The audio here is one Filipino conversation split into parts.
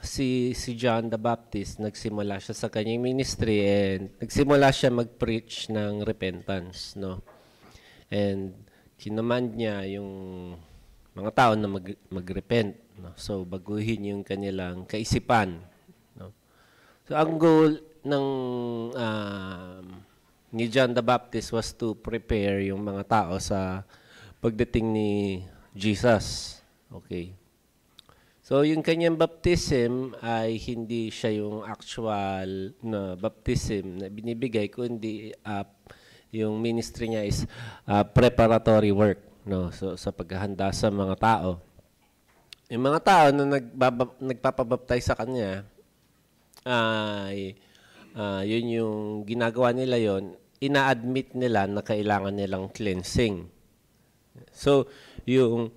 si John the Baptist, nagsimula siya sa kanyang ministry and nagsimula siya mag-preach ng repentance, no? And kinamand niya yung mga tao na mag-repent, no? So baguhin yung kanilang kaisipan, no? So ang goal ng ni John the Baptist was to prepare yung mga tao sa pagdating ni Jesus. Okay. So yung kanyang baptism ay hindi siya yung actual na baptism na binibigay, kundi yung ministry niya is preparatory work, no? So sa paghahanda sa mga tao. Yung mga tao na nagpapabaptize sa kanya ay yun yung ginagawa nila yon, ina-admit nila na kailangan nilang cleansing. So yung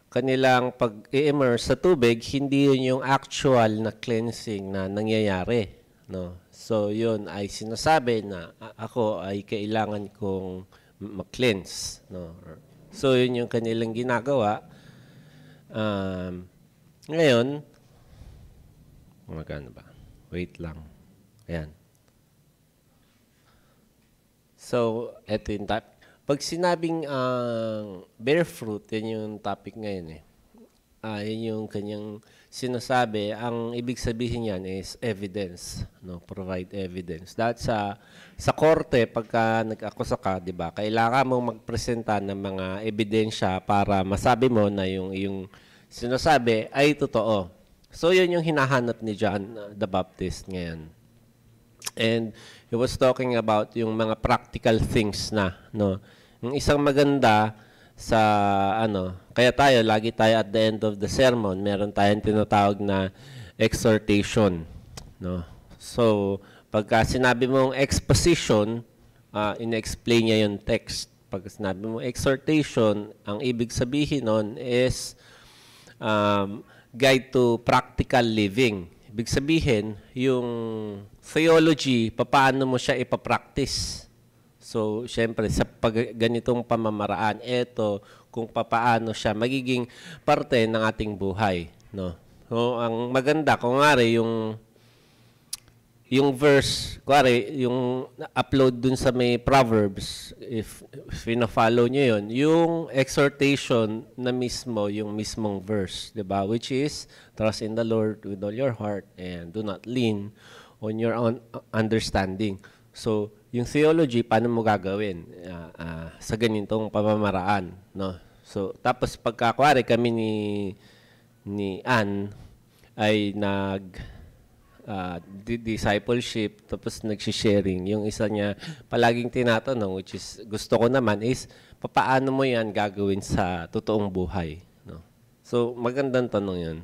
kanilang pag-i-immerse sa tubig, hindi yun yung actual na cleansing na nangyayari, no? So yun ay sinasabi na ako ay kailangan kong ma-cleanse, no? So yun yung kanilang ginagawa. Ngayon, magkano ba? Wait lang. Ayan. So, eto yung topic. Pag sinabing bear fruit, yan yung topic ngayon eh. Yan yung kanyang sinasabi. Ang ibig sabihin yan is evidence, no? Provide evidence. Dahil sa korte, pagka nag-akusa ka, di ba, kailangan mong magpresenta ng mga ebidensya para masabi mo na yung sinasabi ay totoo. So, yun yung hinahanap ni John the Baptist ngayon. And he was talking about yung mga practical things na, no? Yung isang maganda sa kaya lagi tayo at the end of the sermon, meron tayong tinatawag na exhortation, no? So, pagka sinabi mong exposition, in-explain niya yung text. Pag sinabi mong exhortation, ang ibig sabihin nun is guide to practical living. Ibig sabihin, yung theology, paano mo siya ipapractice. So, syempre, sa ganitong pamamaraan, ito kung paano siya magiging parte ng ating buhay, no? So, ang maganda, kung ngari, yung verse, kuwari, yung upload dun sa may Proverbs, if fina-follow nyo yun, yung exhortation na mismo, yung mismong verse, di ba? Which is, trust in the Lord with all your heart and do not lean on your own understanding. So, yung theology, paano mo gagawin sa ganitong pamamaraan, no? So, tapos pagkakuwari kami ni Ann ay discipleship, tapos nag-sharing. Yung isa niya palaging tinatanong, which is gusto ko naman, is paano mo yan gagawin sa totoong buhay, no? So, magandang tanong yun.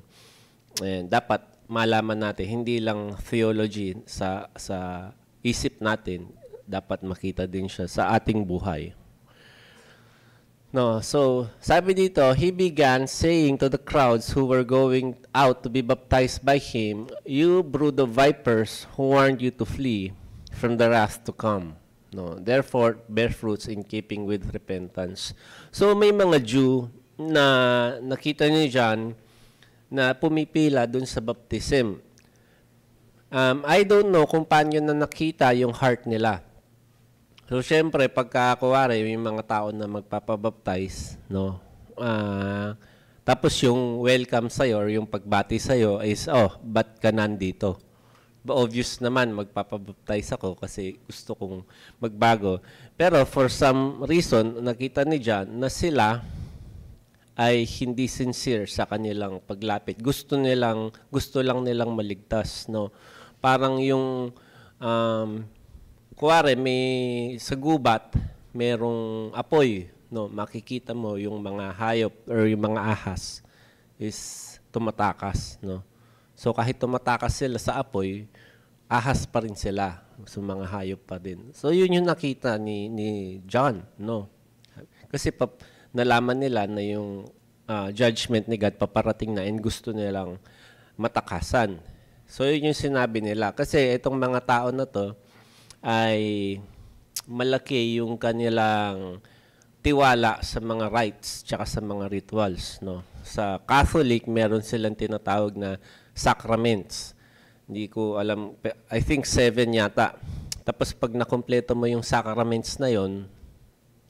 And dapat malaman natin, hindi lang theology sa isip natin, dapat makita din siya sa ating buhay. No, so sabi dito, he began saying to the crowds who were going out to be baptized by him, "You brood of vipers, who warned you to flee from the wrath to come? No, therefore bear fruits in keeping with repentance." So may mga Jew na nakita ni John na pumipila dun sa baptism. I don't know kung paano na nakita yung heart nila. So, syempre, pagka kuwari, yung mga tao na magpapabaptize, no? Tapos yung welcome sa'yo or yung pagbati sa'yo is, ba't ka nandito? Obvious naman, magpapabaptize ako kasi gusto kong magbago. Pero for some reason, nakita ni John na sila ay hindi sincere sa kanilang paglapit. Gusto lang nilang maligtas, no? Parang yung kuwari, sa gubat, merong apoy, no? Makikita mo yung mga hayop or yung mga ahas is tumatakas, no? So kahit tumatakas sila sa apoy, ahas pa rin sila. So mga hayop pa din. So yun yung nakita ni John, no? Kasi nalaman nila na yung judgment ni God paparating na and gusto nilang matakasan. So yun yung sinabi nila. Kasi itong mga tao na to ay malaki yung kanilang tiwala sa mga rites tsaka sa mga rituals, no? sa Catholic, meron silang tinatawag na sacraments. Hindi ko alam, I think 7 yata. Tapos pag nakompleto mo yung sacraments na yon,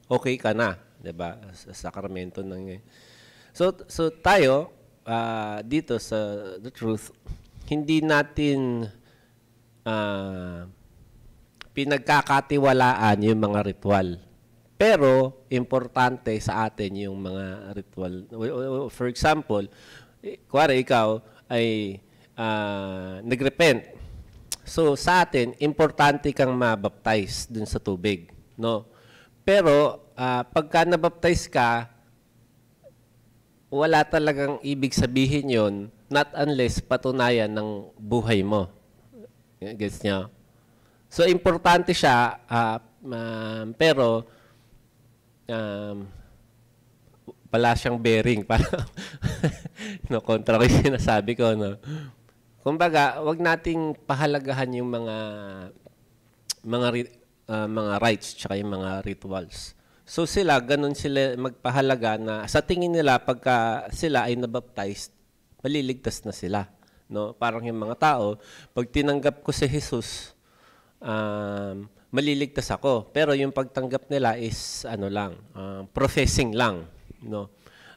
okay ka na, 'di ba? Sa sakramento ng So tayo dito sa The Truth, hindi natin pinagkakatiwalaan yung mga ritual. Pero importante sa atin yung mga ritual. For example, kuwari ikaw ay nagrepent. So sa atin, importante kang mabaptize dun sa tubig, no? Pero pagka nabaptize ka, wala talagang ibig sabihin yon, not unless patunayan ng buhay mo. Gets niyo? So importante siya, pero wala siyang bearing. No, kontra ko yung sinasabi ko, no? Kumbaga, wag nating pahalagahan yung mga rites tsaka yung mga rituals. So sila, ganun sila magpahalaga na sa tingin nila pagka sila ay nabaptized, maliligtas na sila. No? Parang yung mga tao, pag tinanggap ko si Jesus, maliligtas ako. Pero yung pagtanggap nila is professing lang. No?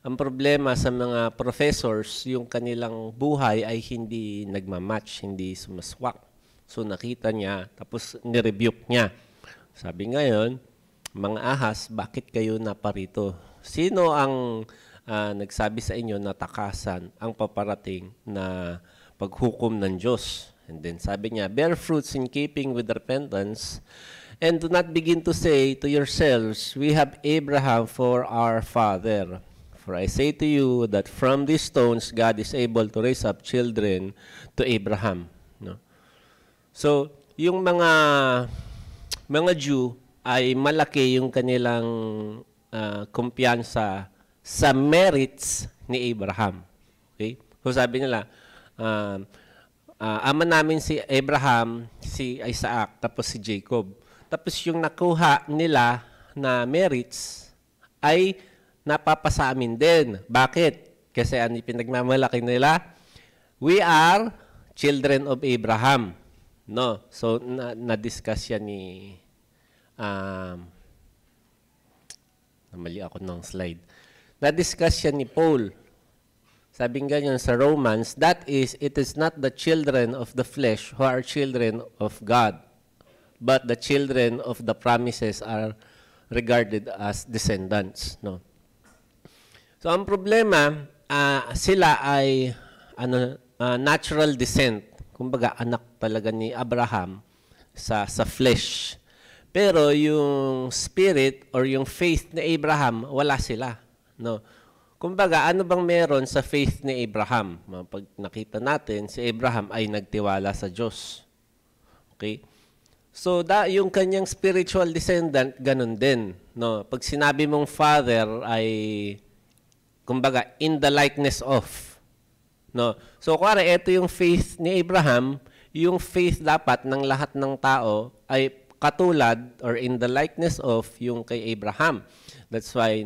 Ang problema sa mga professors, yung kanilang buhay ay hindi nagmamatch, hindi sumaswak. So nakita niya, tapos nirebuke niya. Sabi ngayon, mga ahas, bakit kayo naparito? Sino ang nagsabi sa inyo na takasan ang paparating na paghukom ng Diyos? And then sabi niya, bear fruits in keeping with repentance, and do not begin to say to yourselves, we have Abraham for our father. For I say to you that from these stones God is able to raise up children to Abraham. No? So, yung mga Jew ay malaki yung kanilang kumpiyansa sa merits ni Abraham. Okay? So sabi nila, ama namin si Abraham, si Isaac, tapos si Jacob. Tapos yung nakuha nila na merits ay napapasa amin din. Bakit? Kasi ano yung pinagmamalaki nila? We are children of Abraham. No? So, na-discuss yan ni... namali ako ng slide. Na-discuss yan ni Paul. Sabing ganyan sa Romans, that is, it is not the children of the flesh who are children of God, but the children of the promises are regarded as descendants. No? So, ang problema, sila ay natural descent. Kumbaga, anak talaga ni Abraham sa flesh. Pero yung spirit or yung faith ni Abraham, wala sila. No? Kumbaga, ano bang meron sa faith ni Abraham? Pag nakita natin, si Abraham ay nagtiwala sa Diyos. Okay? So, yung kanyang spiritual descendant, ganun din. No? Pag sinabi mong father ay, kumbaga, in the likeness of. No? So, kuwari, ito yung faith ni Abraham, yung faith dapat ng lahat ng tao ay katulad or in the likeness of yung kay Abraham. That's why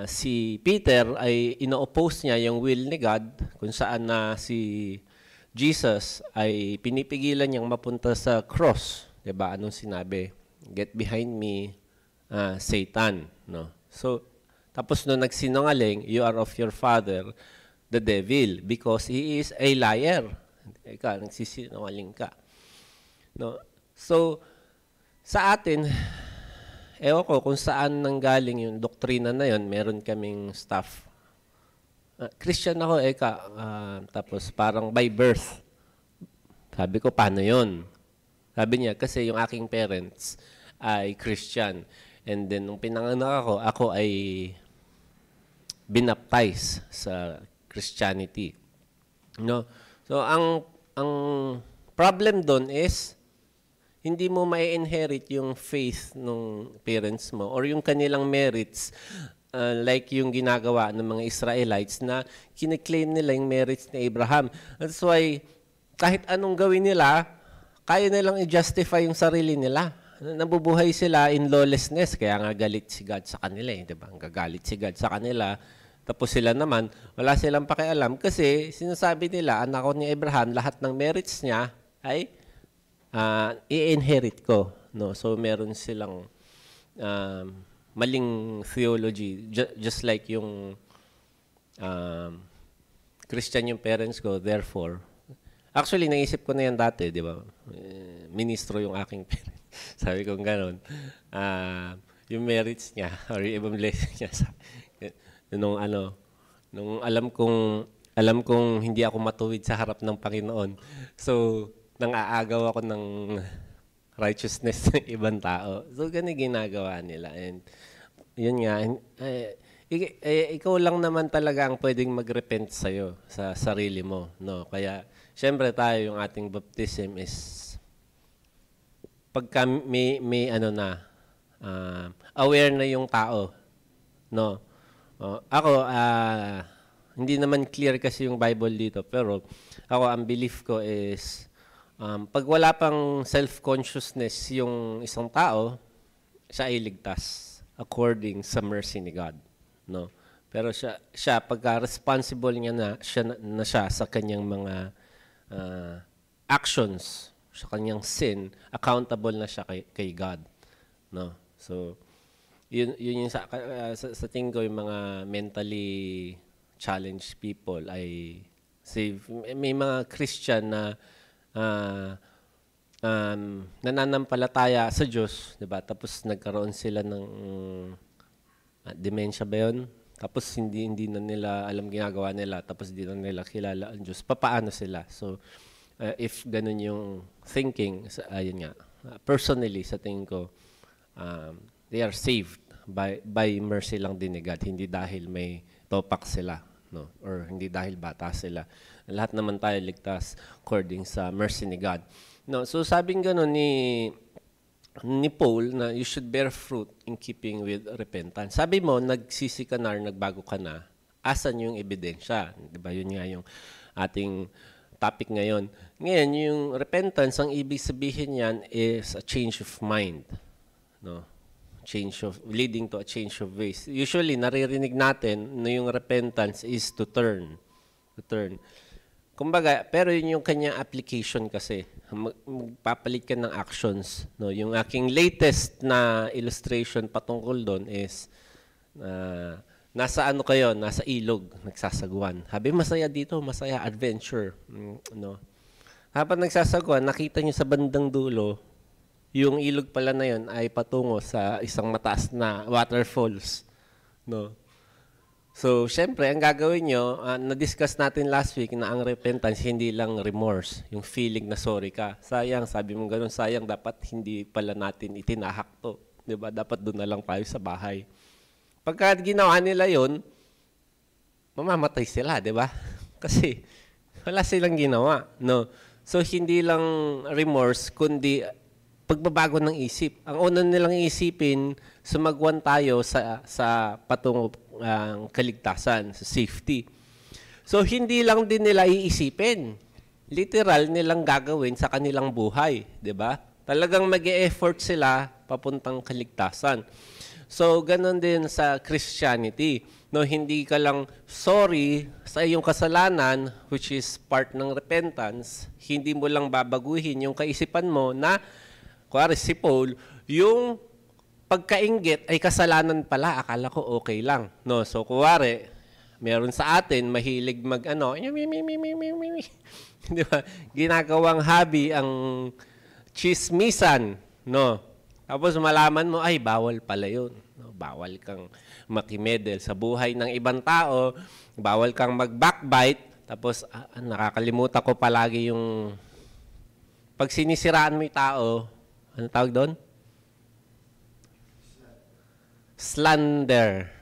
si Peter ay ino-oppose niya yung will ni God kung saan na si Jesus ay pinipigilan niyang mapunta sa cross. Diba? Anong sinabi? Get behind me, Satan. No? So, tapos nung nagsinungaling, you are of your father, the devil, because he is a liar. Ikaw, nagsisinungaling ka. No? So, sa atin, ewan ko kung saan nanggaling yung doktrina na yun, meron kaming staff. Christian ako, tapos parang by birth. Sabi ko, paano yun? Sabi niya, kasi yung aking parents ay Christian. And then, nung pinanganak ako ay binaptize sa Christianity. No? So, ang problem doon is, hindi mo mai-inherit yung faith ng parents mo or yung kanilang merits like yung ginagawa ng mga Israelites na kiniklaim nila yung merits ni Abraham. That's why kahit anong gawin nila, kaya nilang i-justify yung sarili nila. Nabubuhay sila in lawlessness, kaya nga galit si God sa kanila. Diba? Gagalit si God sa kanila Tapos sila naman, wala silang pakialam kasi sinasabi nila, anak ko ni Abraham, lahat ng merits niya ay i-inherit ko. No? So meron silang maling theology. Just like yung Christian yung parents ko, therefore. Actually, naisip ko na yan dati, di ba? Ministro yung aking parents. Sabi ko gano'n. Yung merits niya, or yung ibang blessing niya. Nung alam kong hindi ako matuwid sa harap ng Panginoon. So, nang-aagaw ako ng righteousness ng ibang tao. So, ganun ginagawa nila. And yun nga, ikaw lang naman talaga ang pwedeng mag-repent sa'yo, sa sarili mo. No? Kaya, syempre tayo, yung ating baptism is, pagka may aware na yung tao. No? Ako, hindi naman clear kasi yung Bible dito, pero ako, ang belief ko is, pag wala pang self-consciousness yung isang tao, siya ay ligtas according sa mercy ni God. No? Pero siya pagka responsible niya na siya sa kanyang mga actions, sa kanyang sin, accountable na siya kay God. No? So, yun yung sa tingin ko, yung mga mentally challenged people ay may mga Christian na nananampalataya sa Diyos, 'di ba? Tapos nagkaroon sila ng dementia ba 'yun? Tapos hindi na nila alam ginagawa nila, tapos hindi na nila kilala ang Diyos. Papaano sila? So if ganun yung thinking, ayun nga. Personally, sa tingin ko, they are saved by mercy lang din ni God, hindi dahil may topak sila, no? Or hindi dahil bata sila. Lahat naman tayo ligtas according sa mercy ni God. No, so sabing gano'n ni Paul na you should bear fruit in keeping with repentance. Sabi mo, nagsisi ka na or nagbago ka na, asan yung ebidensya? Diba? Yun nga yung ating topic ngayon. Ngayon, yung repentance, ang ibig sabihin yan is a change of mind. No? Leading to a change of ways. Usually, naririnig natin na yung repentance is to turn. Kumbaga, pero yun yung kanyang application kasi. Magpapalit ka ng actions. No? Yung aking latest na illustration patungkol doon is nasa ilog, nagsasagwan. Habi, masaya dito, masaya, adventure. No? Habang nagsasagwan, nakita nyo sa bandang dulo, yung ilog pala na yun ay patungo sa isang mataas na waterfalls. No? So, syempre, ang gagawin nyo, na-discuss natin last week na ang repentance, hindi lang remorse, yung feeling na sorry ka. Sayang, sabi mo ganun, sayang, dapat hindi pala natin itinahak to. Diba? Dapat doon na lang tayo sa bahay. Pagka ginawa nila yun, mamamatay sila, di ba? Kasi wala silang ginawa. No? So, hindi lang remorse, kundi pagbabago ng isip. Ang una nilang isipin, sumagwan tayo sa patungo kaligtasan, sa safety. So, hindi lang din nila iisipin. Literal nilang gagawin sa kanilang buhay. Di ba? Talagang mag-e-effort sila papuntang kaligtasan. So, ganun din sa Christianity. No, hindi ka lang sorry sa iyong kasalanan, which is part ng repentance. Hindi mo lang babaguhin yung kaisipan mo na, kuwari si Paul, yung pagkainggit ay kasalanan pala, akala ko okay lang. No, so kuwari, meron sa atin mahilig di ba? Ginagawang hobby ang chismisan, no. Tapos malaman mo ay bawal pala 'yun. No, bawal kang makimedel sa buhay ng ibang tao, bawal kang mag-backbite. Tapos nakakalimutan ko palagi yung pag sinisiraan mo 'yung tao, ano tawag doon? Slander.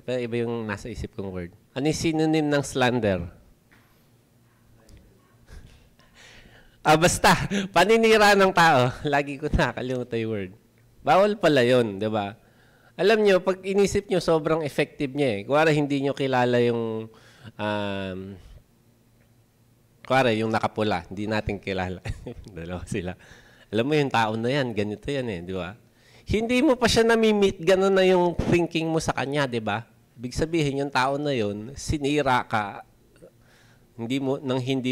Pero iba yung nasa isip kong word. Ano yung synonym ng slander? Basta, paninira ng tao. Lagi ko nakakalimutan yung word. Bawal pala yun, di ba? Alam nyo, pag inisip nyo, sobrang effective niya eh. Kuwari, hindi nyo kilala yung, kuwari, yung nakapula. Hindi natin kilala. Dalawa sila. Alam mo yung tao na yan, ganito yan eh, di ba? Hindi mo pa siya nami-meet, gano'n na yung thinking mo sa kanya, di ba? Ibig sabihin, yung tao na yun, sinira ka, hindi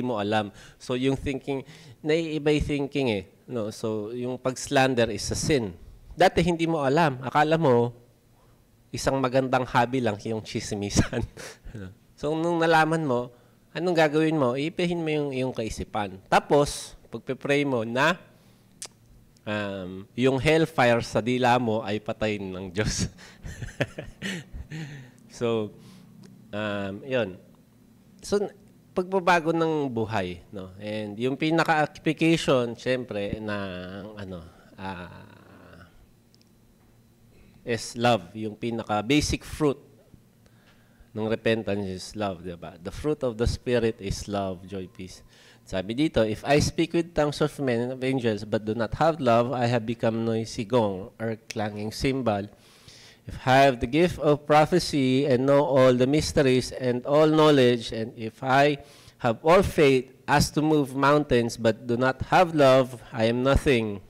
mo alam. So, yung thinking, naiiba yung thinking eh. No? So, yung pag-slander is a sin. Dati hindi mo alam. Akala mo, isang magandang hobby lang yung chismisan. So, nung nalaman mo, anong gagawin mo? Iipihin mo yung kaisipan. Tapos, pagpe-pray mo na yung hellfire sa dila mo ay patayin ng Diyos. So, yun. So, pagbabago ng buhay, no? And yung pinaka-application, syempre, is love. Yung pinaka-basic fruit ng repentance is love, diba? The fruit of the Spirit is love, joy, peace. Sabi dito, if I speak with tongues of men and of angels, but do not have love, I have become noisy gong, or clanging cymbal. If I have the gift of prophecy and know all the mysteries and all knowledge, and if I have all faith as to move mountains but do not have love, I am nothing.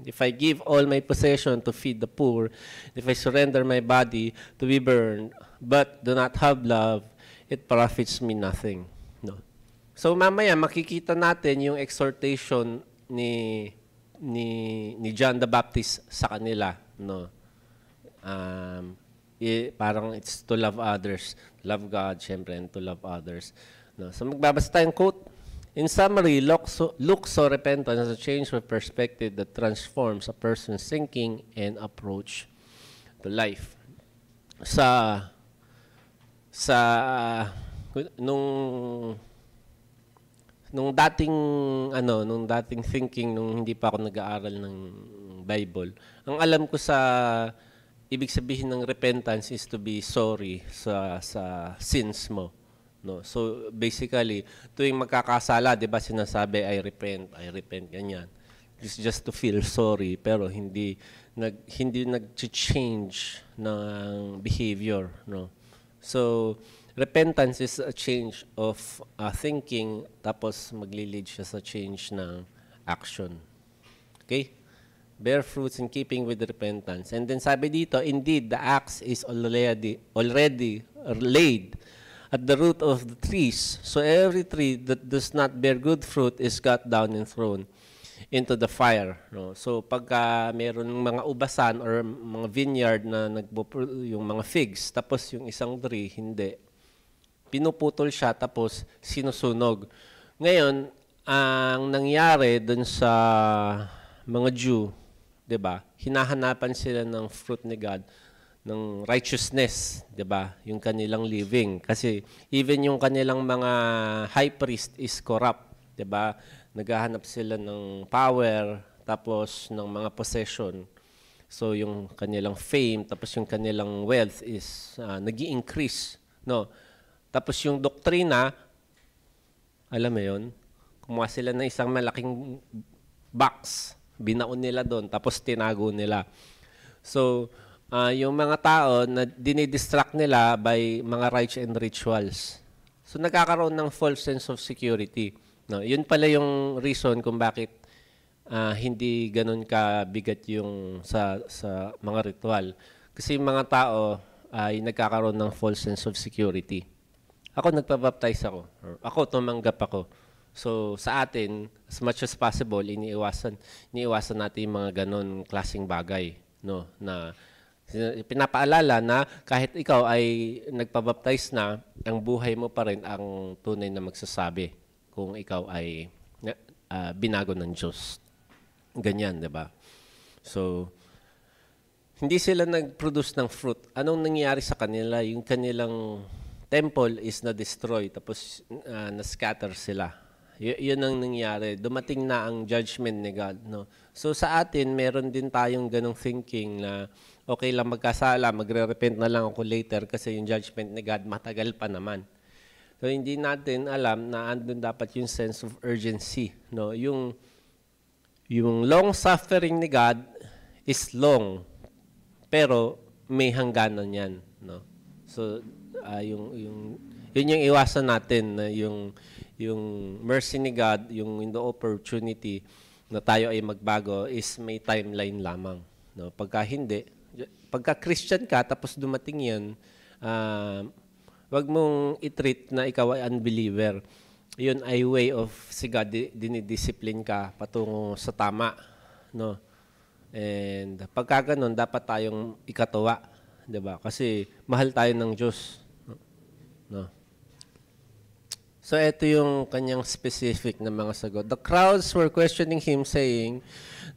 If I give all my possession to feed the poor, if I surrender my body to be burned but do not have love, it profits me nothing. No. So mamaya makikita natin yung exhortation ni John the Baptist sa kanila, no. Parang it's to love others, love God, syempre, and to love others. No? So magbabasa tayong quote. In summary, look so repentance as a change of perspective that transforms a person's thinking and approach to life. Nung dating thinking nung hindi pa ako nag-aaral ng Bible, ang alam ko sa ibig sabihin ng repentance is to be sorry sa sins mo, no? So basically, tuwing magkakasala, 'di ba, sinasabi I repent, ganyan. It's just to feel sorry, pero hindi nag-change ng behavior, no? So repentance is a change of thinking, tapos maglilid siya sa change ng action. Okay? Bear fruits in keeping with repentance. And then sabi dito, indeed, the axe is already laid at the root of the trees. So every tree that does not bear good fruit is cut down and thrown into the fire. No? So pagka meron mga ubasan or mga vineyard na yung mga figs, tapos yung isang tree, hindi. Pinuputol siya, tapos sinusunog. Ngayon, ang nangyari dun sa mga Jew, 'di ba? Hinahanapan sila ng fruit ni God, ng righteousness, 'di ba? Yung kanilang living, kasi even yung kanilang mga high priest is corrupt, 'di ba? Naghahanap sila ng power, tapos ng mga possession. So yung kanilang fame, tapos yung kanilang wealth is nag-i-increase, no? Tapos yung doktrina, alam mo 'yon? Kumuha sila ng isang malaking box, binaon nila doon, tapos tinago nila. So, yung mga tao na dinidistract nila by mga rites and rituals. So, nagkakaroon ng false sense of security. No, yun pala yung reason kung bakit hindi ganun kabigat yung sa mga ritual. Kasi yung mga tao ay nagkakaroon ng false sense of security. Ako, nagpabaptize ako. Ako, tumanggap ako. So, sa atin, as much as possible, iniiwasan natin yung mga ganon klaseng bagay, no? Na pinapaalala na kahit ikaw ay nagpabaptize na, ang buhay mo pa rin ang tunay na magsasabi kung ikaw ay binago ng Diyos. Ganyan, 'di ba? So, hindi sila nag-produce ng fruit. Anong nangyari sa kanila? Yung kanilang temple is na-destroy, tapos na-scatter sila. Yun ang nangyari. Dumating na ang judgment ni God, no? So sa atin, meron din tayong ganong thinking na okay lang magkasala, magre-repent na lang ako later kasi yung judgment ni God matagal pa naman. So hindi natin alam na andun dapat yung sense of urgency, no? Yung long suffering ni God is long, pero may hangganan yan, no? So yun yung iwasan natin, na yung mercy ni God, yung in the opportunity na tayo ay magbago is may timeline lamang, no? Pagka hindi, pagka Christian ka tapos dumating 'yan, wag mong i-treat na ikaw ay unbeliever. Yun ay way of si God dinidiscipline ka patungo sa tama, no? And pagka ganun, dapat tayong ikatuwa, 'di ba? Kasi mahal tayo ng Diyos, no? So ito yung kanyang specific na mga sagot. The crowds were questioning him saying,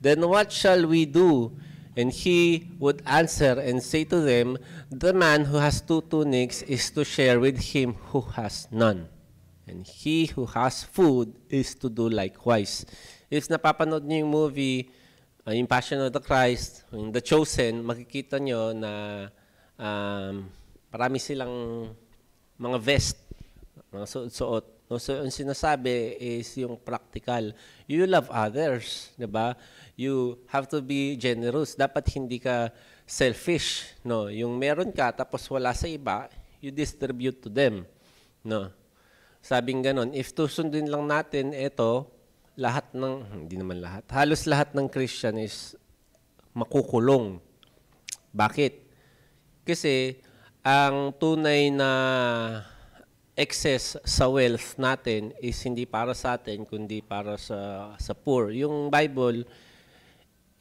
"Then what shall we do?" And he would answer and say to them, "The man who has 2 tunics is to share with him who has none. And he who has food is to do likewise." If napapanood niyo yung movie, yung Passion of the Christ, yung The Chosen, makikita nyo na marami silang mga vest, mga suot-suot. So, yung sinasabi is yung practical. You love others, di ba? You have to be generous. Dapat hindi ka selfish, no? Yung meron ka, tapos wala sa iba, you distribute to them, no? Sabing ganon, if susundin lang natin ito, lahat ng, hindi naman lahat, halos lahat ng Christian is makukulong. Bakit? Kasi, ang tunay na excess sa wealth natin is hindi para sa atin, kundi para sa poor. Yung Bible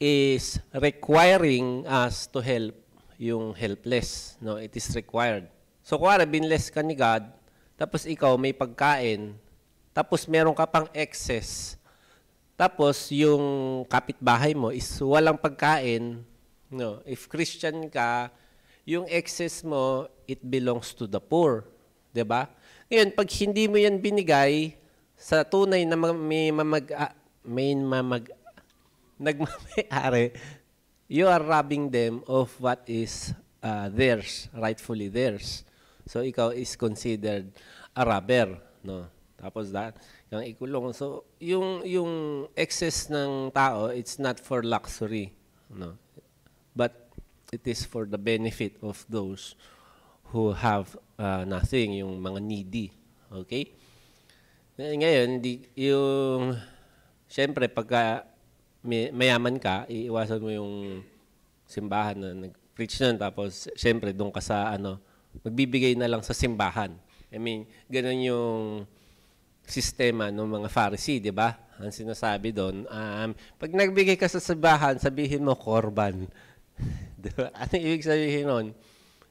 is requiring us to help yung helpless. No? It is required. So, kuwari, binless ka ni God, tapos ikaw may pagkain, tapos meron ka pang excess, tapos yung kapitbahay mo is walang pagkain, no? If Christian ka, yung excess mo, it belongs to the poor. 'Di ba? Ngayon, pag hindi mo yan binigay sa tunay na nagmamayari, you are robbing them of what is theirs, rightfully theirs. So, ikaw is considered a robber, no? Tapos yung ikulong. So, yung excess ng tao, it's not for luxury, no? But it is for the benefit of those who have nothing, yung mga needy. Okay? Ngayon, siyempre, pagka mayaman ka, iiwasan mo yung simbahan na nag-preach nun, tapos, siyempre, doon ka sa, magbibigay na lang sa simbahan. I mean, ganun yung sistema ng mga Pharisee, di ba? Ang sinasabi doon, pag nagbigay ka sa simbahan, sabihin mo, korban. Diba? Ano ibig sabihin nun?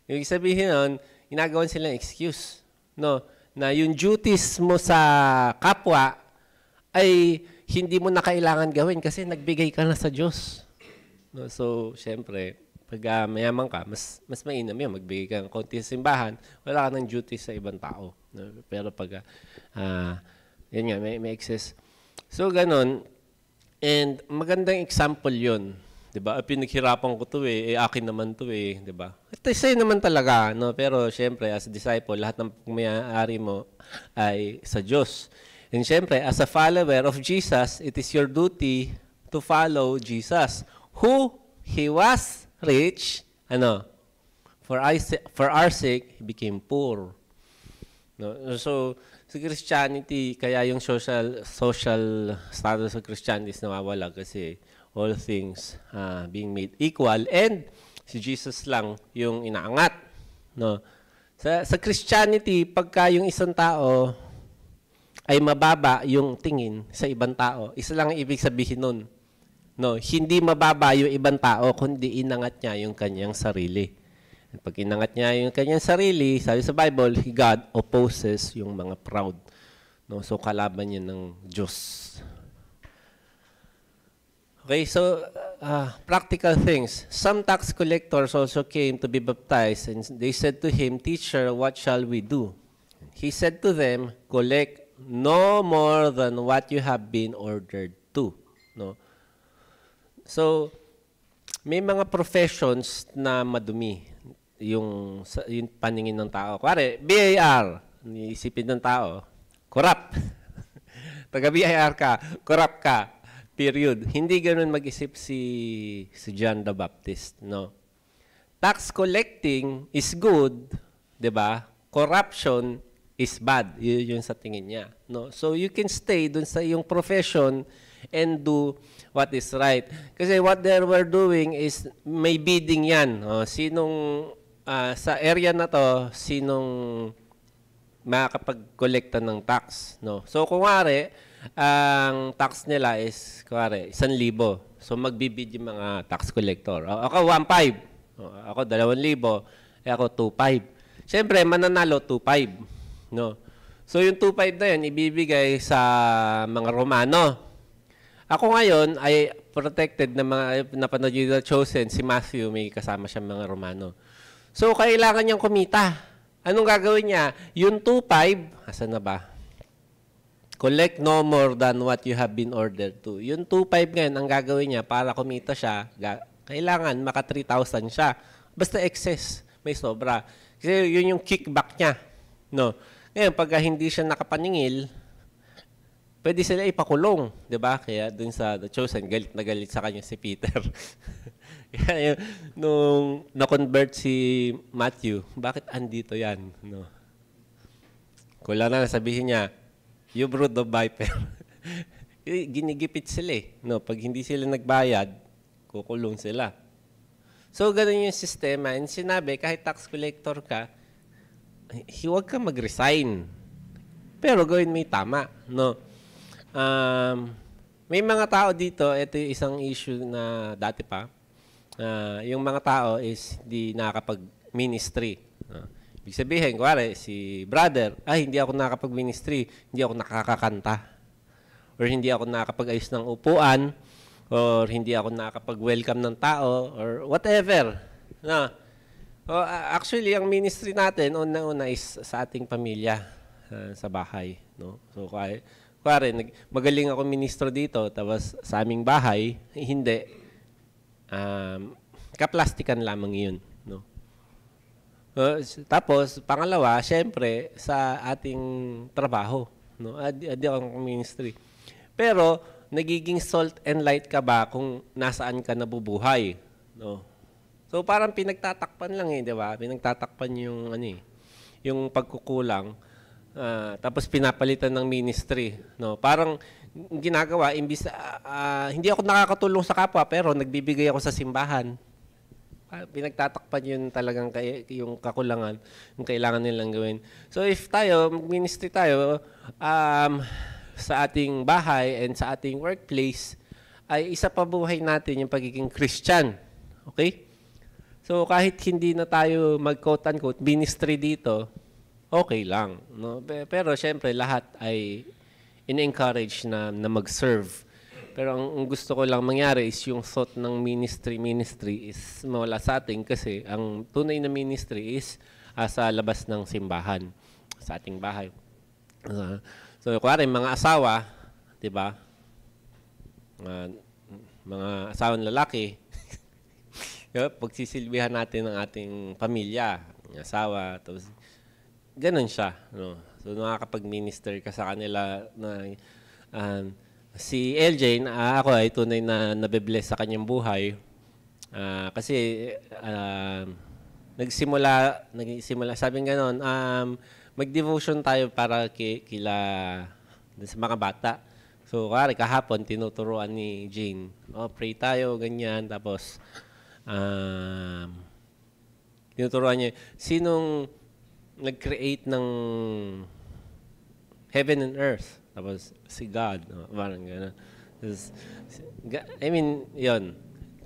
Ibig sabihin nun, ginagawan silang excuse, no? Na yung duties mo sa kapwa ay hindi mo na kailangan gawin kasi nagbigay ka na sa Diyos. No? So, syempre, pag mayaman ka, mas mainam yun. Magbigay ka ng konti sa simbahan, wala ka ng duties sa ibang tao. No? Pero pag, yun nga, may excess. So, ganun. And magandang example yun. Diba? Pinaghirapan ko to akin naman to diba? Ito sa'yo naman talaga, no? Pero syempre, as a disciple, lahat ng may-ari mo ay sa Diyos. And syempre, as a follower of Jesus, it is your duty to follow Jesus. Who He was rich, for our sake, He became poor. No? So, sa Christianity, kaya yung social status of Christianity is nawawala kasi all things being made equal, and si Jesus lang yung inaangat, no? Sa Christianity, pagka yung isang tao ay mababa yung tingin sa ibang tao, isa lang ang ibig sabihin nun, no? Hindi mababa yung ibang tao, kundi inangat niya yung kanyang sarili. At pag inangat niya yung kanyang sarili, sabi sa Bible, God opposes yung mga proud, no? So kalaban niya ng Diyos. Okay, so practical things. Some tax collectors also came to be baptized, and they said to him, "Teacher, what shall we do?" He said to them, "Collect no more than what you have been ordered to." No? So, may mga professions na madumi yung paningin ng tao. Kuwari, BIR, isipin ng tao, corrupt. Taga-BIR ka, corrupt ka. Period. Hindi ganoon mag-isip si John the Baptist, no? Tax collecting is good, 'di ba? Corruption is bad. Yun yung sa tingin niya, no? So you can stay dun sa iyong profession and do what is right. Kasi what they were doing is may bidding 'yan. Sinong sa area na to, sinong makakapag-kolekta ng tax, no? So, kunwari, ang tax nila is, kunwari, 1,000. So, magbibid yung mga tax collector. Ako, 1,500. Ako, 2,000. Ako, 2,500. Siyempre, mananalo, 2,500. No? So, yung 2,500 na yun, ibibigay sa mga Romano. Ako ngayon ay protected na mga napanood yung The Chosen, si Matthew, may kasama siya mga Romano. So, kailangan niyang kumita. Anong gagawin niya? Yung 2,500, asan na ba? Collect no more than what you have been ordered to. Yung 2,500 ngayon, ang gagawin niya para kumita siya, kailangan maka 3,000 siya. Basta excess, may sobra. Kasi yun yung kickback niya. No? Ngayon, pag hindi siya nakapaningil, pwede sila ipakulong, 'di ba? Kaya dun sa The Chosen, galit na galit sa kanya si Peter. Kaya nung na-convert si Matthew, bakit andito 'yan, no? Kulang na sabihin niya, "You brood of viper." Ginigipit sila, no? Pag hindi sila nagbayad, kukulong sila. So ganun yung sistema. And sinabi, kahit tax collector ka, huwag ka mag-resign. Pero gawin mo yung tama, no? May mga tao dito, ito yung isang issue na dati pa, yung mga tao is hindi nakakapag-ministry. Ibig sabihin, kuwari, si brother, hindi ako nakakapag-ministry, hindi ako nakakakanta, or hindi ako nakakapag-ayos ng upuan, or hindi ako nakakapag-welcome ng tao, or whatever. No? Actually, ang ministry natin, una-una is sa ating pamilya, sa bahay. No? So, kuwari, magaling ako ministro dito, tapos sa aming bahay, hindi. Kaplastikan lamang yun. No? Tapos, pangalawa, syempre, sa ating trabaho. No? Adi ako ministry. Pero, nagiging salt and light ka ba kung nasaan ka nabubuhay? No? So parang pinagtatakpan lang di ba? Pinagtatakpan yung yung pagkukulang. Tapos pinapalitan ng ministry, no? Parang ginagawa imbis hindi ako nakakatulong sa kapwa pero nagbibigay ako sa simbahan. Pinagtatakpan yun talagang yung kakulangan, yung kailangan nilang gawin. So if tayo, mag-ministry tayo sa ating bahay and sa ating workplace, ay isa pa buhay natin yung pagiging Christian. Okay? So kahit hindi na tayo mag-quote-unquote ministry dito, okay lang. No? Pero syempre lahat ay in-encourage na mag-serve. Pero ang gusto ko lang mangyari is yung thought ng ministry is mawala sa atin kasi ang tunay na ministry is sa labas ng simbahan, sa ating bahay. So kuwari mga asawa, 'di ba? Mga asawang lalaki, pagsisilbihan natin ng ating pamilya, ng asawa, tapos ganun siya, no? So nakakapag-minister ka sa kanila na si LJ, ako ay tunay na nabe-bless sa kanyang buhay. Kasi nagsimula, sabi nga noon, mag-devotion tayo para kila sa mga bata. So kahapon tinuturuan ni Jane, pray tayo, ganyan, tapos tinuturuan niya, sinong nag-create ng heaven and earth? Tapos, si God. No? Parang gano'n. I mean, yun.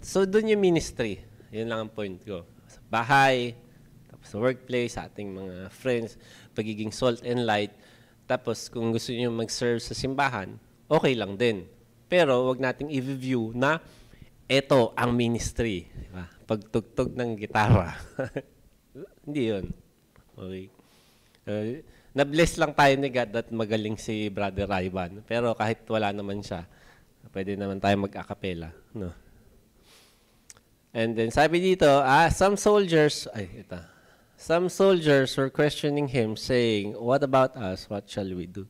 So, doon yung ministry. Yun lang ang point ko. Sa bahay, tapos sa workplace, sa ating mga friends, pagiging salt and light. Tapos, kung gusto niyo mag-serve sa simbahan, okay lang din. Pero, wag nating i-view na ito ang ministry. Diba? Pagtugtog ng gitara. Hindi yun. Okay. Na-bless lang tayo ni God at magaling si Brother Ivan. Pero kahit wala naman siya, pwede naman tayo mag-acapella. No? And then sabi dito, some soldiers were questioning him, saying, "What about us? What shall we do?"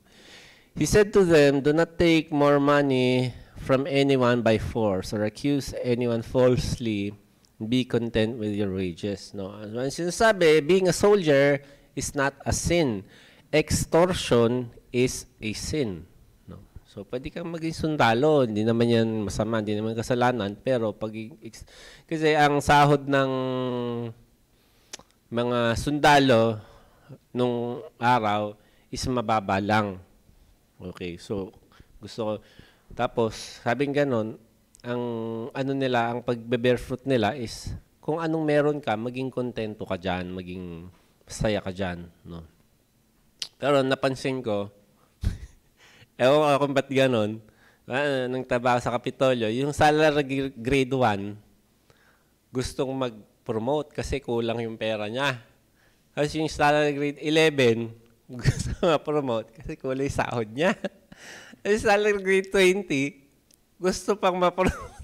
He said to them, "Do not take more money from anyone by force or accuse anyone falsely. Be content with your wages." No? Ang sinasabi, being a soldier is not a sin. Extortion is a sin. No? So, pwede kang maging sundalo. Hindi naman yan masama, hindi naman kasalanan. Pero, kasi ang sahod ng mga sundalo nung araw is mababa lang. Okay, so gusto ko. Tapos, sabing ganon, ang ano nila, ang pagbe-bear fruit nila is kung anong meron ka, maging kontento ka dyan, maging masaya ka dyan. No? Pero napansin ko, ewan ko kung ba't ganon, nang trabaho sa Kapitolyo, yung salary grade 1, gustong mag-promote kasi kulang yung pera niya. Kasi yung salary grade 11, gusto ma-promote kasi kulang yung sahod niya. Yung salary grade 20, gusto pang ma-promote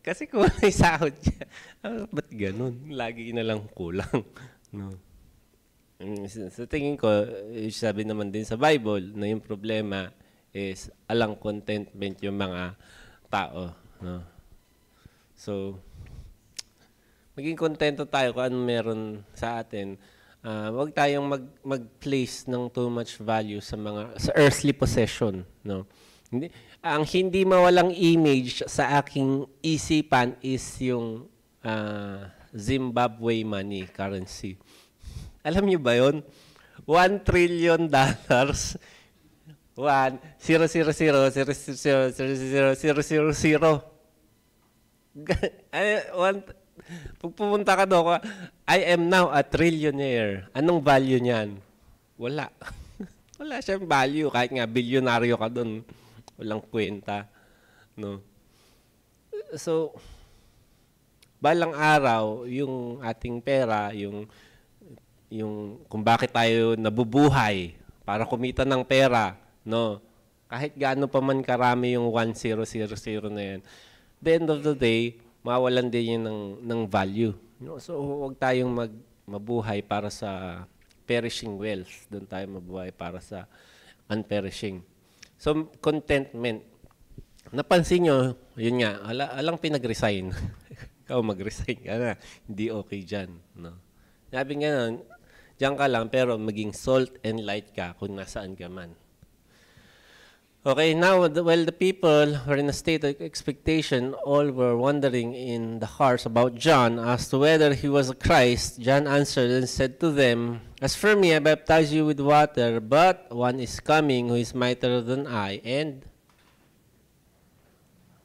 kasi kulang yung sahod niya. Ba't ganun? Lagi na lang kulang. No. Sa tingin ko, sabi naman din sa Bible na yung problema is alang contentment yung mga tao. No? So, maging kontento tayo kung ano meron sa atin. Huwag tayong mag-place ng too much value sa earthly possession. No? Ang hindi mawalang image sa aking isipan is yung Zimbabwe money currency. Alam niyo ba yun? $1 trillion. 1, 0, 0, 0, 0, 0, 0, 0, 0, 0. Pag pumunta ka doon, I am now a trillionaire. Anong value niyan? Wala. Wala siyang value. Kahit nga bilyonaryo ka doon, walang kwenta. No? So, balang araw, yung ating pera, yung kung bakit tayo nabubuhay para kumita ng pera, no? Kahit gaano pa man karami yung 1000 na yan, the end of the day, mawalan din yun ng value. No? So, huwag tayong mabuhay para sa perishing wealth. Doon tayo mabuhay para sa unperishing. So, contentment. Napansin nyo, yun nga, alang pinag-resign. Ikaw mag-resign ka na. Hindi okay dyan. No? Sabi nga nun, diyan ka lang, pero maging salt and light ka kung nasaan ka man. Okay, now, while the people were in a state of expectation, all were wondering in the hearts about John as to whether he was a Christ. John answered and said to them, "As for me, I baptize you with water, but one is coming who is mightier than I, and..."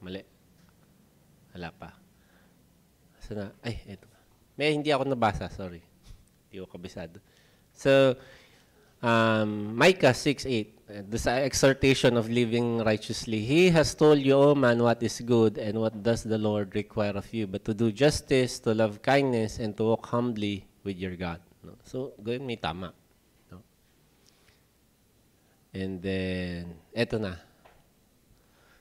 Mali. Wala pa. Sana, ay, eto. May hindi ako nabasa, sorry. Hindi ko kabisado. So, Micah 6:8, the exhortation of living righteously. He has told you, O man, what is good, and what does the Lord require of you, but to do justice, to love kindness, and to walk humbly with your God. No? So, gawin may tama. No? And then, eto na.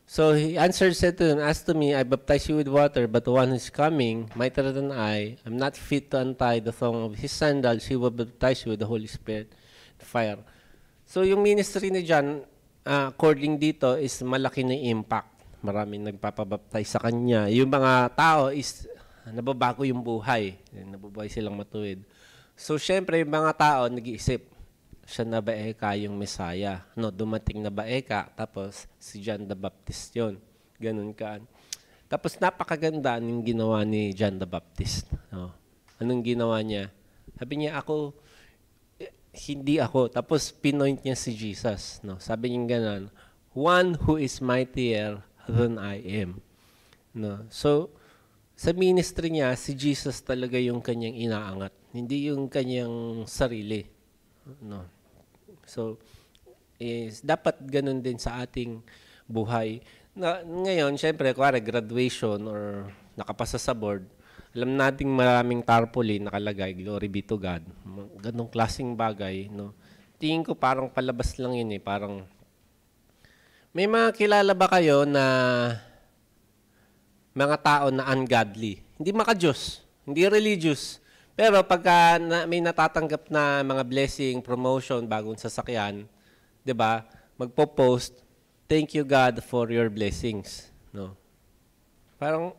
So he answered, said to them, "As to me, I baptize you with water, but the one who is coming, mightier than I, am not fit to untie the thong of his sandals. He will baptize you with the Holy Spirit, the fire." So yung ministry ni John, according dito, is malaki na impact. Maraming nagpapabaptize sa kanya. Yung mga tao is nababago yung buhay. Nabubuhay silang matuwid. So syempre, yung mga tao nag-iisip, siya na ba yung Messiah? No, dumating na ba tapos si John the Baptist yon. Ganun ka. Tapos napakaganda ng ginawa ni John the Baptist. No? Anong ginawa niya? Sabi niya, hindi ako. Tapos pinoint niya si Jesus. No? Sabi niya ganun, "One who is mightier than I am." No? So, sa ministry niya, si Jesus talaga yung kanyang inaangat. Hindi yung kanyang sarili. No. So, dapat ganun din sa ating buhay. Ngayon, syempre, kuwari, graduation or nakapasa sa board, alam nating maraming tarpaulin nakalagay, "Glory be to God." Ganong klaseng bagay. No? Tingin ko parang palabas lang yun eh. Parang, may mga kilala ba kayo na mga tao na ungodly? Hindi maka-Diyos, hindi religious. Pero pagka may natatanggap na mga blessing, promotion, bagong sasakyan, 'di ba? Magpo-post, "Thank you God for your blessings." No. Parang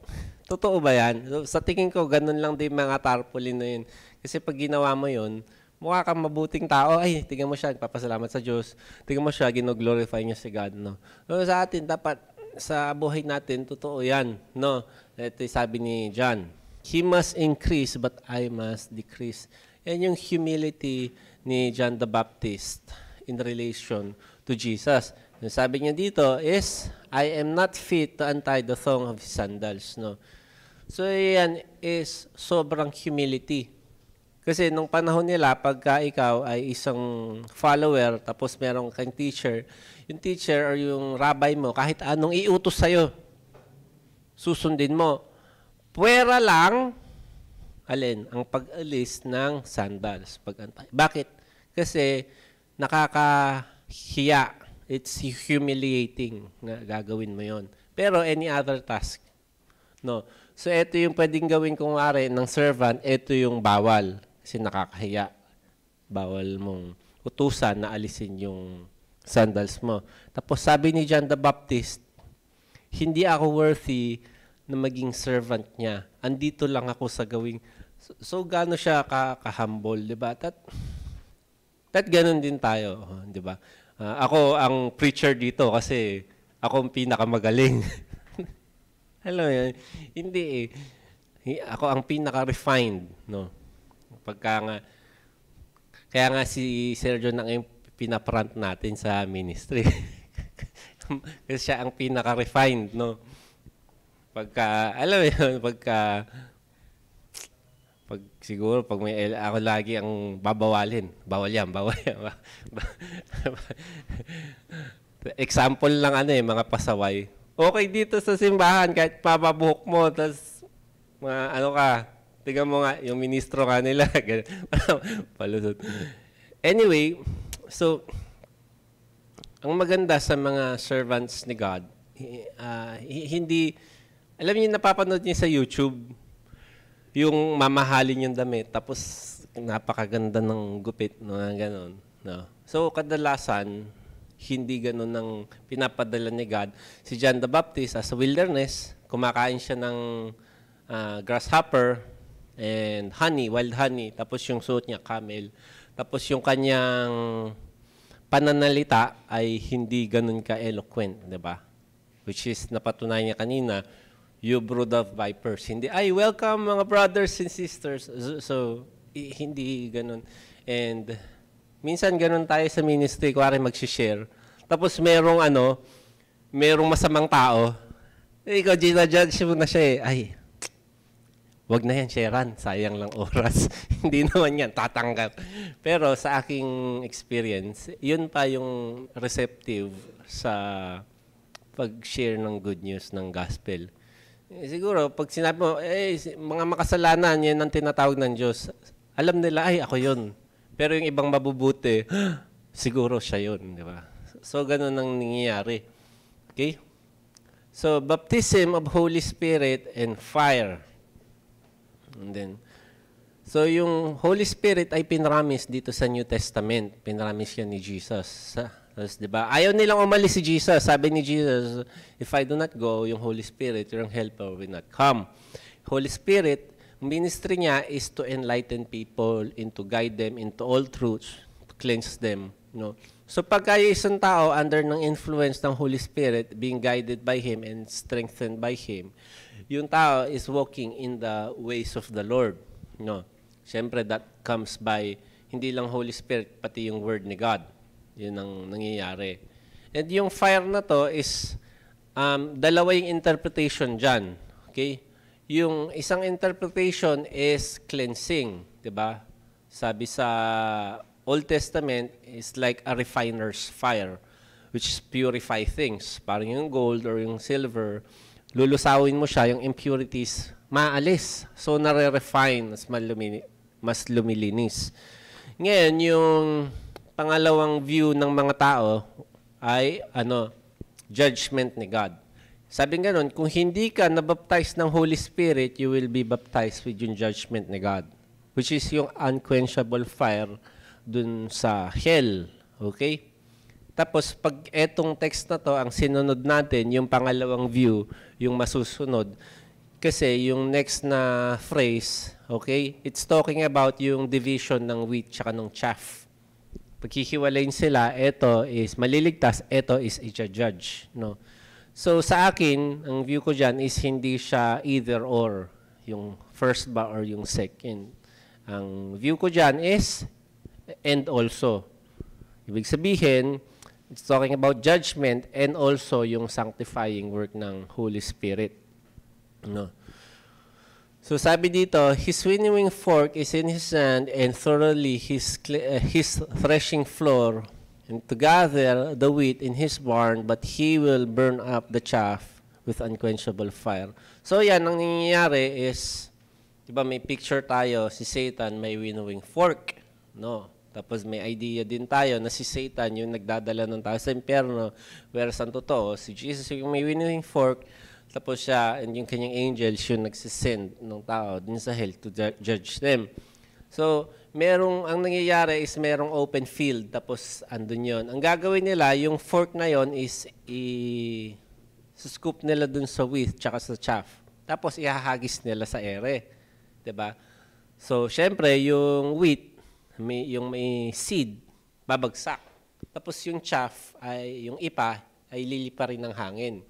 totoo ba 'yan? So, sa tingin ko ganun lang din mga tarpaulin na 'yun. Kasi pag ginawa mo 'yun, mukha kang mabuting tao. Ay, tingnan mo siya, nagpapasalamat sa Diyos. Tingnan mo siya, gino-glorify niya si God, no. So, sa atin dapat sa buhay natin totoo 'yan, no. Ito sabi ni John. He must increase, but I must decrease. Yan yung humility ni John the Baptist in relation to Jesus. Yung sabi niya dito is, I am not fit to untie the thong of his sandals. No? So yan is sobrang humility. Kasi nung panahon nila, pagka ikaw ay isang follower, tapos merong kang teacher, yung teacher or yung rabbi mo, kahit anong iutos sa'yo, susundin mo. Puwera lang, alin, ang pag-alis ng sandals. Pag-antay. Bakit? Kasi nakakahiya. It's humiliating na gagawin mo yon. Pero any other task. No. So ito yung pwedeng gawin kung wari ng servant, ito yung bawal. Kasi nakakahiya. Bawal mong utusan na alisin yung sandals mo. Tapos sabi ni John the Baptist, hindi ako worthy na maging servant niya. Andito lang ako sa gawing. So gaano siya ka-humble, di ba? That ganun din tayo, di ba? Ako ang preacher dito kasi ako ang pinakamagaling. Alam mo yan? Hindi eh. Ako ang pinaka-refined, no? Kaya nga si Sergio nang yung pinaprant natin sa ministry. Kasi siya ang pinaka-refined, no? Alam mo yun, siguro, pag may ako lagi ang babawalin. Bawal yan. Example lang mga pasaway. Okay dito sa simbahan, kahit papabuhok mo, tapos, tingnan mo nga, yung ministro ka nila, palusot. Anyway, so, ang maganda sa mga servants ni God, hindi, alam niyo, napapanood niyo sa YouTube, yung mamahalin yung damit, tapos napakaganda ng gupit, gano'n. No? So, kadalasan, hindi gano'n ang pinapadala ni God. Si John the Baptist, sa wilderness, kumakain siya ng grasshopper and honey, wild honey, tapos yung suot niya, camel. Tapos yung kanyang pananalita ay hindi gano'n ka-eloquent, di ba? Which is, napatunayan niya kanina, you brood of vipers. Hindi, welcome mga brothers and sisters. So, hindi ganun. And, minsan ganun tayo sa ministry, kuwari mag-share. Tapos merong masamang tao. Ikaw, ginajudge mo na siya wag na yan, sharean. Sayang lang oras. Hindi naman yan, tatanggap. Pero sa aking experience, yun pa yung receptive sa pag-share ng good news ng gospel. Siguro, pag sinabi mo, mga makasalanan, yan ang tinatawag ng Diyos. Alam nila, ako yun. Pero yung ibang mabubuti, siguro siya yun, di ba? So, ganun ang nangyayari. Okay? So, baptism of Holy Spirit and fire. And then, so yung Holy Spirit ay pinramis dito sa New Testament. Pinramis yan ni Jesus. Tapos, di ba? Ayaw nilang umalis si Jesus. Sabi ni Jesus, if I do not go, yung Holy Spirit, yung helper will not come. Holy Spirit, ministry niya is to enlighten people, and to guide them into all truths, to cleanse them. No? So pagka isang tao under ng influence ng Holy Spirit, being guided by Him and strengthened by Him, yung tao is walking in the ways of the Lord. No? Siyempre, that comes by, hindi lang Holy Spirit, pati yung Word ni God. Yun ang nangyayari. And yung fire na to is, dalawa yung interpretation dyan. Okay? Yung isang interpretation is cleansing. Diba? Sabi sa Old Testament is like a refiner's fire, which is purify things. Parang yung gold or yung silver, lulusawin mo siya, yung impurities, maalis. So, nare-refine, mas lumilinis. Ngayon, yung pangalawang view ng mga tao ay judgment ni God. Sabi nga nun, kung hindi ka nabaptize ng Holy Spirit, you will be baptized with yung judgment ni God, which is yung unquenchable fire dun sa hell. Okay? Tapos, pag etong text na to, ang sinunod natin, yung pangalawang view, yung masusunod, kasi yung next na phrase, okay, it's talking about yung division ng wheat tsaka ng chaff. Paghihiwalayin sila, ito is maliligtas, ito is i-judge. No? So sa akin, ang view ko dyan is hindi siya either or. Yung first ba or yung second. Ang view ko dyan is, and also. Ibig sabihin, it's talking about judgment and also yung sanctifying work ng Holy Spirit. No? So sabi dito, his winnowing fork is in his hand and thoroughly his threshing floor, and to gather the wheat in his barn, but he will burn up the chaff with unquenchable fire. So yan, ang nangyayari is, diba may picture tayo, si Satan may winnowing fork. No? Tapos may idea din tayo na si Satan yung nagdadala ng tao sa impyerno, whereas ang totoo, si Jesus yung may winnowing fork, tapos siya and yung kanyang angels yung nagsisend ng tao din sa hell to judge them. So, ang nangyayari is merong open field, tapos andun yun. Ang gagawin nila, yung fork na yon is scoop nila dun sa wheat tsaka sa chaff. Tapos ihahagis nila sa ere. Diba? So, syempre, yung wheat, yung may seed, babagsak. Tapos yung chaff, yung ipa, ay lilipa rin ng hangin.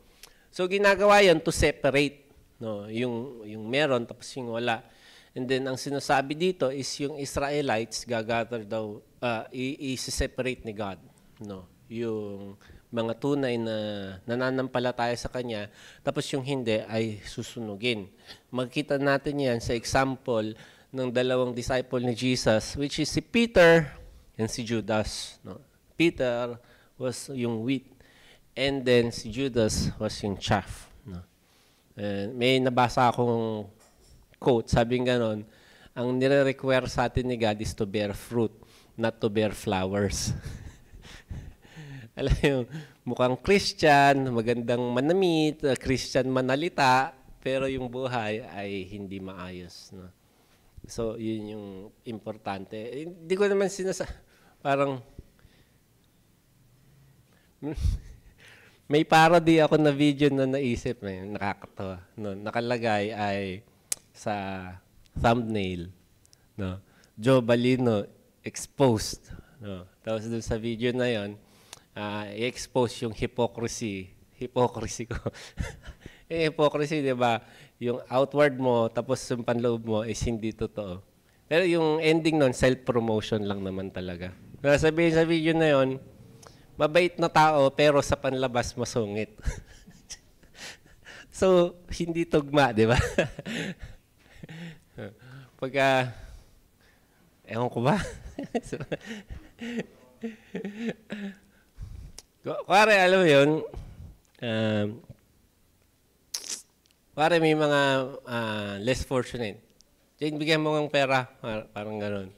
So, ginagawa yan to separate. No? Yung meron, tapos yung wala. And then, ang sinasabi dito is yung Israelites gagather daw, i-separate ni God. No? Yung mga tunay na nananampalataya sa Kanya, tapos yung hindi ay susunugin. Makikita natin yan sa example ng dalawang disciple ni Jesus, which is si Peter and si Judas. No? Peter was yung wheat, and then si Judas was yung chaff. No? And may nabasa akong quote, sabing ganon, ang nire-require sa atin ni God is to bear fruit, not to bear flowers. Alam yung mukhang Christian, magandang manamit, Christian manalita, pero yung buhay ay hindi maayos. No? So, yun yung importante. Hindi ko naman parang, may parody ako na video na naisip, nakakatawa. No? Nakalagay ay sa thumbnail, no? Joe Balino exposed. No? Tapos dun sa video na yon, i-expose yung hypocrisy ko. Yung hypocrisy, di ba? Yung outward mo, tapos yung panloob mo is hindi totoo. Pero yung ending nun, self-promotion lang naman talaga. Kaya sabihin sa video na yon, mabait na tao, pero sa panlabas masungit. So, hindi tugma, di ba? Pagka, ewan ko ba? Kuwari, alam mo yun, kuwari may mga less fortunate. Diyan, bigyan mo ng pera, parang gano'n.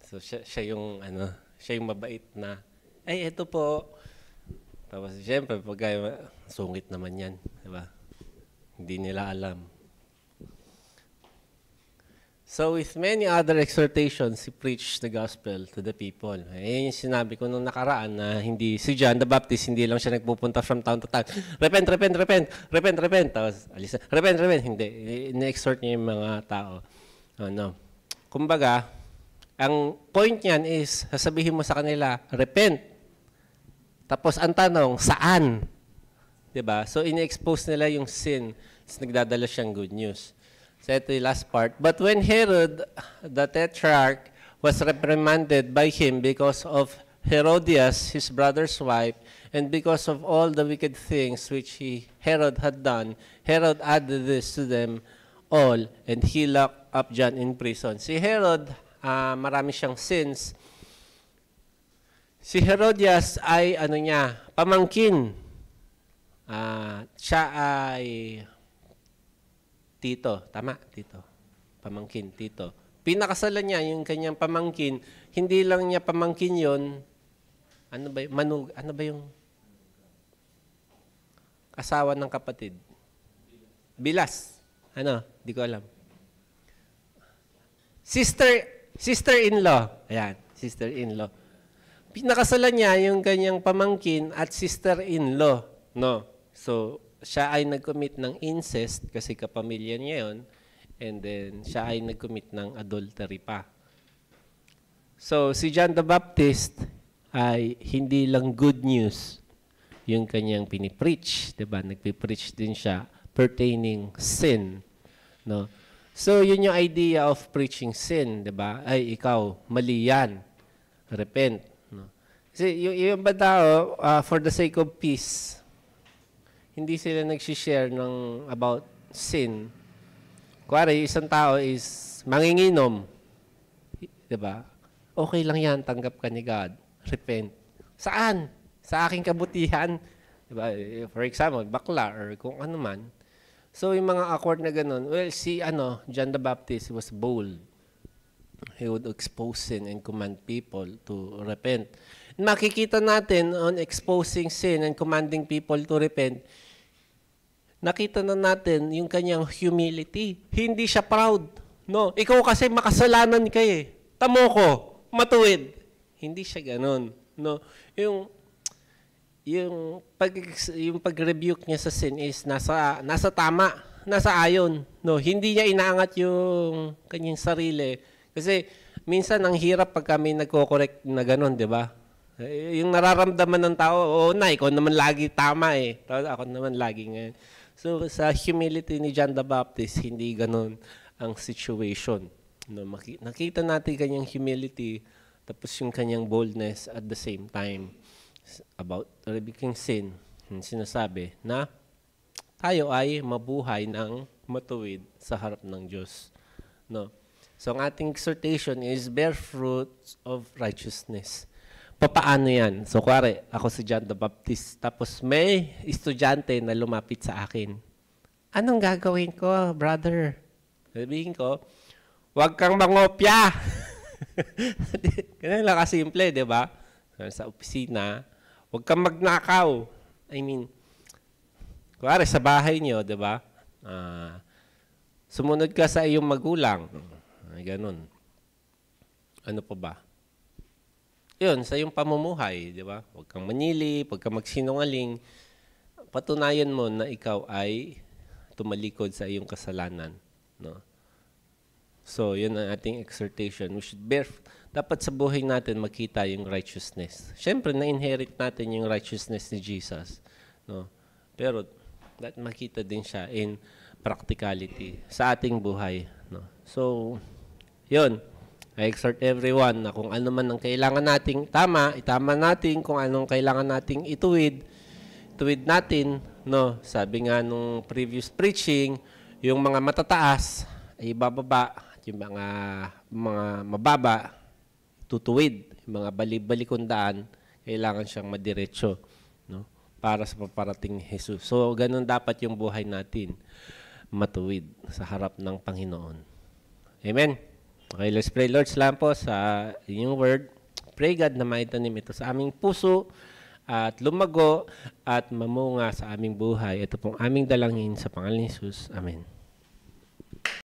So, siya yung mabait na, ay, eto po. Tapos, siyempre, pagka sungit naman yan, di ba? Hindi nila alam. So, with many other exhortations, he preached the gospel to the people. Ayan yung sinabi ko nung nakaraan na si John the Baptist, hindi lang siya nagpupunta from town to town. Repent. Tapos, alis na. Repent. Hindi. Ine-exhort niya yung mga tao. Kumbaga, ang point niyan is, sasabihin mo sa kanila, repent. Tapos, ang tanong, saan? Diba? So, ine-expose nila yung sin. Tapos, nagdadala siyang good news. So, ito yung last part. But when Herod, the tetrarch, was reprimanded by him because of Herodias, his brother's wife, and because of all the wicked things which Herod had done, Herod added this to them all, and he locked up John in prison. Si Herod, marami siyang sins. Si Herodias ay, pamangkin. Siya ay tito. Tama, tito. Pamangkin, tito. Pinakasalan niya yung kanyang pamangkin. Hindi lang niya pamangkin yon. Ano ba yung asawa ng kapatid? Bilas. Di ko alam. Sister-in-law. Ayan, sister-in-law. Pinakasalan niya yung kanyang pamangkin at sister-in-law. No. So, siya ay nag-commit ng incest kasi kapamilya niya yun. And then, siya ay nag-commit ng adultery pa. So, si John the Baptist ay hindi lang good news yung kanyang pinipreach. Diba? Nagpipreach din siya pertaining sin. No? So, yun yung idea of preaching sin, di ba? Ay, ikaw, mali yan. Repent. No? Kasi yung iba tao, for the sake of peace, hindi sila nagsishare ng about sin. Kuwari, isang tao is manginginom. Di ba? Okay lang yan, tanggap ka ni God. Repent. Saan? Sa aking kabutihan. Di ba? For example, bakla or kung ano man. So, yung mga awkward na ganun, well, John the Baptist was bold. He would expose sin and command people to repent. Makikita natin on exposing sin and commanding people to repent, nakita na natin yung kanyang humility. Hindi siya proud. No, ikaw kasi makasalanan ka eh. Tamo ko, matuwid. Hindi siya ganun. No, yung pag-rebuke niya sa sin is nasa tama, nasa ayon. No, hindi niya inaangat yung kanyang sarili. Kasi minsan ang hirap pag kami nagko-correct na ganun, 'di ba? Yung nararamdaman ng tao, ikaw naman lagi tama eh. Ako naman lagi ngayon. So sa humility ni John the Baptist, hindi ganun ang situation. No, nakita natin kanyang humility tapos yung kanyang boldness at the same time about rebuking sin, sinasabi na tayo ay mabuhay ng matuwid sa harap ng Diyos. No? So, ang ating exhortation is bear fruits of righteousness. Papaano yan? So, kuwari, ako si John the Baptist, tapos may estudyante na lumapit sa akin. Anong gagawin ko, brother? Sabihin ko, huwag kang mangopya. Ganun lang kasimple, di ba? Sa opisina, huwag kang magnakaw. I mean, kuwari sa bahay niyo, di ba? Sumunod ka sa iyong magulang. Ganun. Ano pa ba? Yun, sa iyong pamumuhay, di ba? Huwag kang manili, huwag kang magsinungaling. Patunayan mo na ikaw ay tumalikod sa iyong kasalanan. No? So, yun ang ating exhortation. We should dapat sa buhay natin makita yung righteousness. Siyempre, na-inherit natin yung righteousness ni Jesus. No? Pero, makita din siya in practicality sa ating buhay. No? So, yun. I exhort everyone na kung ano man ang kailangan nating itama natin. Kung anong kailangan nating tuwid natin. No? Sabi nga nung previous preaching, yung mga matataas ay bababa at yung mga mababa tutuwid. Yung mga bali-balikong daan, kailangan siyang madiretso, no? Para sa paparating ni Jesus. So, ganun dapat yung buhay natin, matuwid sa harap ng Panginoon. Amen? Okay, let's pray. Lord, salamat po sa inyong word. Pray God na maitanim ito sa aming puso at lumago at mamunga sa aming buhay. Ito pong aming dalangin sa pangalan ni Jesus. Amen.